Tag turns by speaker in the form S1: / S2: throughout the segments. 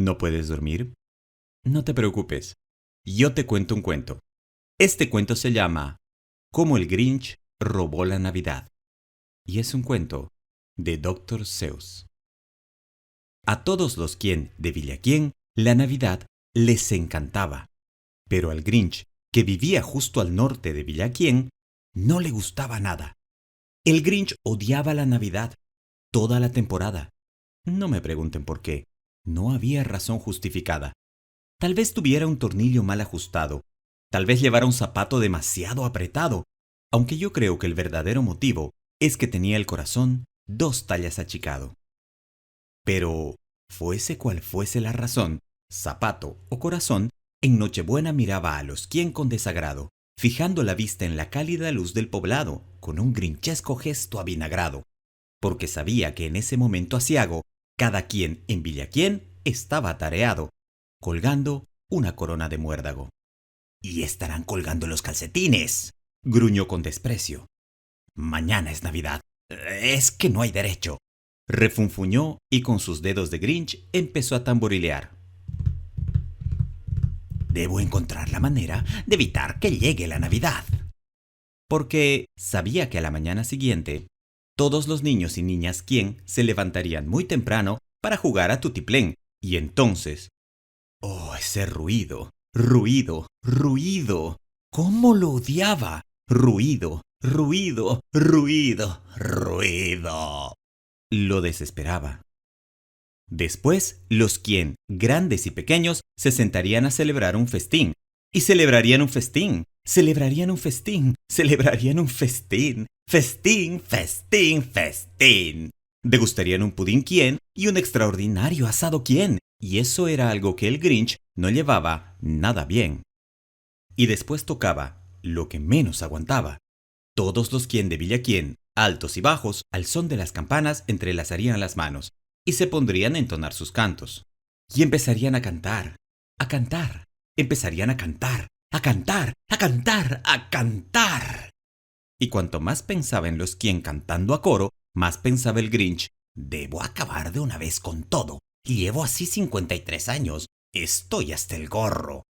S1: ¿No puedes dormir? No te preocupes. Yo te cuento un cuento. Este cuento se llama Cómo el Grinch robó la Navidad. Y es un cuento de Dr. Seuss. A todos los quien de Villaquién la Navidad les encantaba. Pero al Grinch, que vivía justo al norte de Villaquién, no le gustaba nada. El Grinch odiaba la Navidad, toda la temporada. No me pregunten por qué. No había razón justificada. Tal vez tuviera un tornillo mal ajustado. Tal vez llevara un zapato demasiado apretado. Aunque yo creo que el verdadero motivo es que tenía el corazón 2 tallas achicado. Pero, fuese cual fuese la razón, zapato o corazón, en Nochebuena miraba a los quien con desagrado, fijando la vista en la cálida luz del poblado, con un grinchesco gesto avinagrado, porque sabía que en ese momento aciago, cada quien en Villaquién estaba tareado, colgando una corona de muérdago. «Y estarán colgando los calcetines», gruñó con desprecio. «Mañana es Navidad. Es que no hay derecho». Refunfuñó y con sus dedos de Grinch empezó a tamborilear. «Debo encontrar la manera de evitar que llegue la Navidad». Porque sabía que a la mañana siguiente, todos los niños y niñas quien se levantarían muy temprano para jugar a tutiplén, y entonces... ¡Oh, ese ruido! ¡Ruido! ¡Ruido! ¡Cómo lo odiaba! ¡Ruido! ¡Ruido! ¡Ruido! ¡Ruido! Lo desesperaba. Después, los quien, grandes y pequeños, se sentarían a celebrar un festín. Y celebrarían un festín. Celebrarían un festín. Celebrarían un festín. Festín, festín, festín. Degustarían un pudín quien y un extraordinario asado quien. Y eso era algo que el Grinch no llevaba nada bien. Y después tocaba lo que menos aguantaba. Todos los quien de Villaquién, altos y bajos, al son de las campanas entrelazarían las manos y se pondrían a entonar sus cantos. Y empezarían a cantar, a cantar, empezarían a cantar, a cantar, a cantar, a cantar. Y cuanto más pensaba en los quien cantando a coro, más pensaba el Grinch, debo acabar de una vez con todo. Llevo así 53 años, estoy hasta el gorro.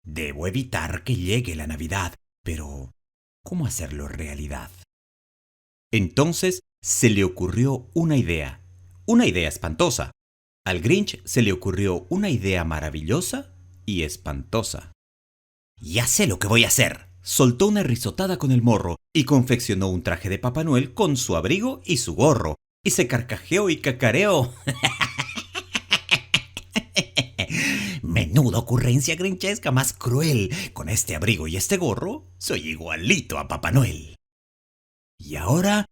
S1: Debo evitar que llegue la Navidad, pero ¿cómo hacerlo realidad? Entonces se le ocurrió una idea espantosa. Al Grinch se le ocurrió una idea maravillosa y espantosa. «Ya sé lo que voy a hacer», soltó una risotada con el morro y confeccionó un traje de Papá Noel con su abrigo y su gorro, y se carcajeó y cacareó. «Menuda ocurrencia grinchesca más cruel. Con este abrigo y este gorro, soy igualito a Papá Noel. Y ahora,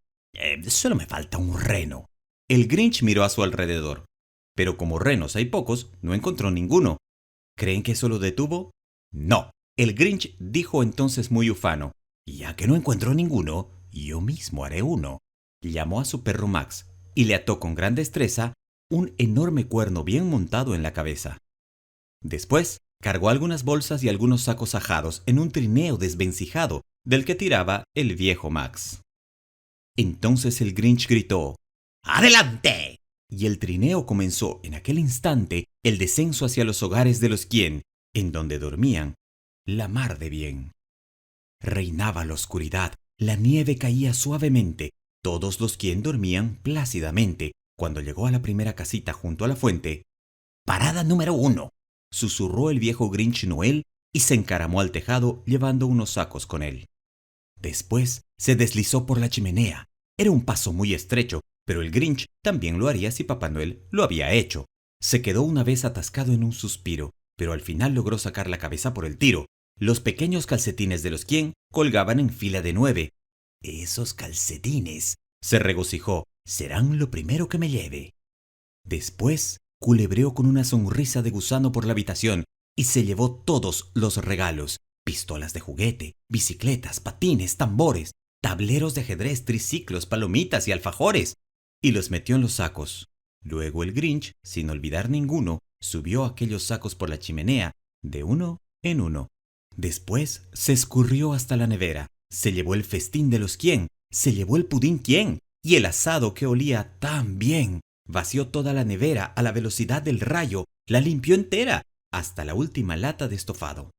S1: solo me falta un reno». El Grinch miró a su alrededor, pero como renos hay pocos, no encontró ninguno. ¿Creen que eso lo detuvo? No. El Grinch dijo entonces muy ufano, ya que no encuentro ninguno, yo mismo haré uno. Llamó a su perro Max y le ató con gran destreza un enorme cuerno bien montado en la cabeza. Después, cargó algunas bolsas y algunos sacos ajados en un trineo desvencijado del que tiraba el viejo Max. Entonces el Grinch gritó, «¡Adelante!» Y el trineo comenzó en aquel instante el descenso hacia los hogares de los quien, en donde dormían, la mar de bien. Reinaba la oscuridad, la nieve caía suavemente, todos los quien dormían plácidamente. Cuando llegó a la primera casita junto a la fuente, «Parada número 1», susurró el viejo Grinch Noel y se encaramó al tejado llevando unos sacos con él. Después se deslizó por la chimenea. Era un paso muy estrecho, pero el Grinch también lo haría si Papá Noel lo había hecho. Se quedó una vez atascado en un suspiro, pero al final logró sacar la cabeza por el tiro. Los pequeños calcetines de los quien colgaban en fila de 9. «Esos calcetines», se regocijó, «serán lo primero que me lleve». Después culebreó con una sonrisa de gusano por la habitación y se llevó todos los regalos: pistolas de juguete, bicicletas, patines, tambores, tableros de ajedrez, triciclos, palomitas y alfajores, y los metió en los sacos. Luego el Grinch, sin olvidar ninguno, subió aquellos sacos por la chimenea, de uno en uno. Después se escurrió hasta la nevera, se llevó el festín de los quien, se llevó el pudín quien, y el asado que olía tan bien. Vació toda la nevera a la velocidad del rayo La limpió entera, hasta la última lata de estofado.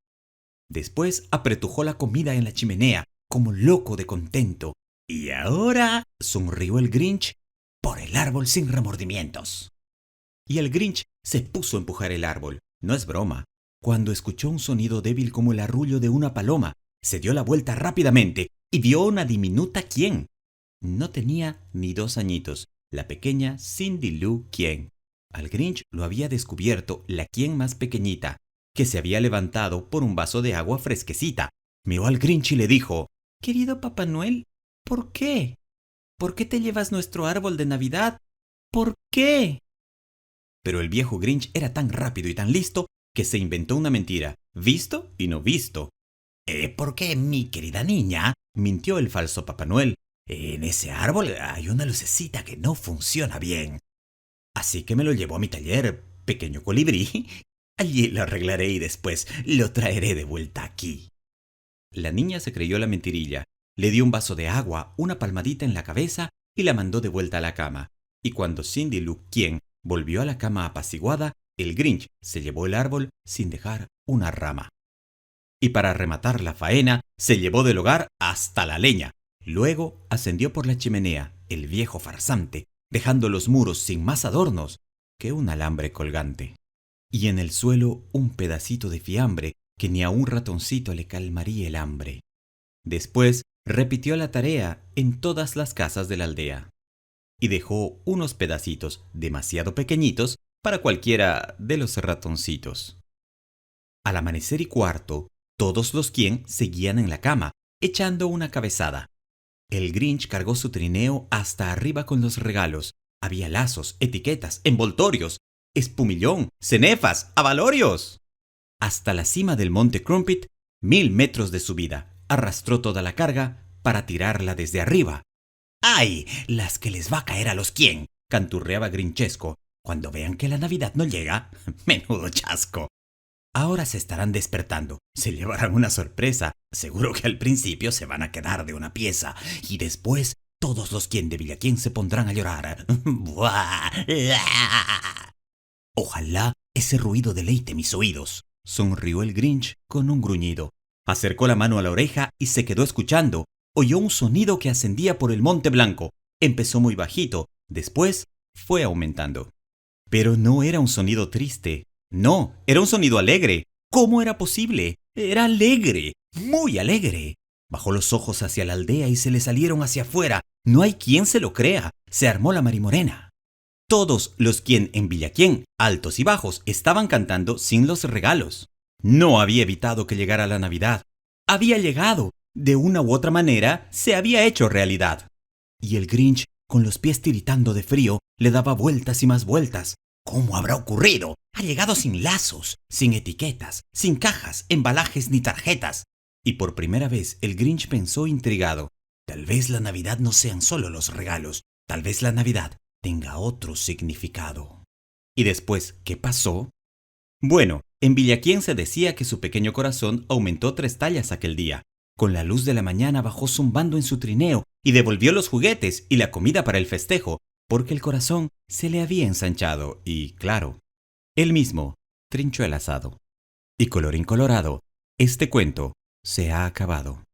S1: Después apretujó la comida en la chimenea, como loco de contento. Y ahora, sonrió el Grinch, por el árbol sin remordimientos. Y el Grinch se puso a empujar el árbol. No es broma. Cuando escuchó un sonido débil como el arrullo de una paloma, se dio la vuelta rápidamente y vio una diminuta Quien. No tenía ni 2 añitos, la pequeña Cindy Lou Quien. Al Grinch lo había descubierto la Quien más pequeñita, que se había levantado por un vaso de agua fresquecita. Miró al Grinch y le dijo: «Querido Papá Noel, ¿por qué? ¿Por qué te llevas nuestro árbol de Navidad? ¿Por qué?» Pero el viejo Grinch era tan rápido y tan listo que se inventó una mentira, visto y no visto. «¿Por qué, mi querida niña?», mintió el falso Papá Noel. «En ese árbol hay una lucecita que no funciona bien. Así que me lo llevo a mi taller, pequeño colibrí. Allí lo arreglaré y después lo traeré de vuelta aquí». La niña se creyó la mentirilla, le dio un vaso de agua, una palmadita en la cabeza y la mandó de vuelta a la cama. Y cuando Cindy Lou Quien volvió a la cama apaciguada, el Grinch se llevó el árbol sin dejar una rama. Y para rematar la faena, se llevó del hogar hasta la leña. Luego ascendió por la chimenea, el viejo farsante, dejando los muros sin más adornos que un alambre colgante. Y en el suelo un pedacito de fiambre que ni a un ratoncito le calmaría el hambre. Después repitió la tarea en todas las casas de la aldea. Y dejó unos pedacitos demasiado pequeñitos para cualquiera de los ratoncitos. Al amanecer y cuarto, todos los Quien seguían en la cama, echando una cabezada. El Grinch cargó su trineo hasta arriba con los regalos. Había lazos, etiquetas, envoltorios, espumillón, cenefas, abalorios. Hasta la cima del monte Crumpit, 1000 metros de subida, arrastró toda la carga para tirarla desde arriba. ¡Ay! Las que les va a caer a los Quien, canturreaba Grinchesco. Cuando vean que la Navidad no llega, menudo chasco. Ahora se estarán despertando, se llevarán una sorpresa. Seguro que al principio se van a quedar de una pieza y después todos los Quien de Villaquién se pondrán a llorar. Ojalá ese ruido deleite mis oídos, sonrió el Grinch con un gruñido. Acercó la mano a la oreja y se quedó escuchando. Oyó un sonido que ascendía por el Monte Blanco. Empezó muy bajito, después fue aumentando. Pero no era un sonido triste. No, era un sonido alegre. ¿Cómo era posible? Era alegre, muy alegre. Bajó los ojos hacia la aldea y se le salieron hacia afuera. No hay quien se lo crea. Se armó la marimorena. Todos los Quien en Villaquién, altos y bajos, estaban cantando sin los regalos. No había evitado que llegara la Navidad. Había llegado. De una u otra manera, se había hecho realidad. Y el Grinch, con los pies tiritando de frío, le daba vueltas y más vueltas. ¿Cómo habrá ocurrido? Ha llegado sin lazos, sin etiquetas, sin cajas, embalajes ni tarjetas. Y por primera vez el Grinch pensó intrigado. Tal vez la Navidad no sean solo los regalos. Tal vez la Navidad tenga otro significado. ¿Y después qué pasó? Bueno, en Villaquién se decía que su pequeño corazón aumentó 3 tallas aquel día. Con la luz de la mañana bajó zumbando en su trineo y devolvió los juguetes y la comida para el festejo, porque el corazón se le había ensanchado y, claro, él mismo trinchó el asado. Y colorín colorado, este cuento se ha acabado.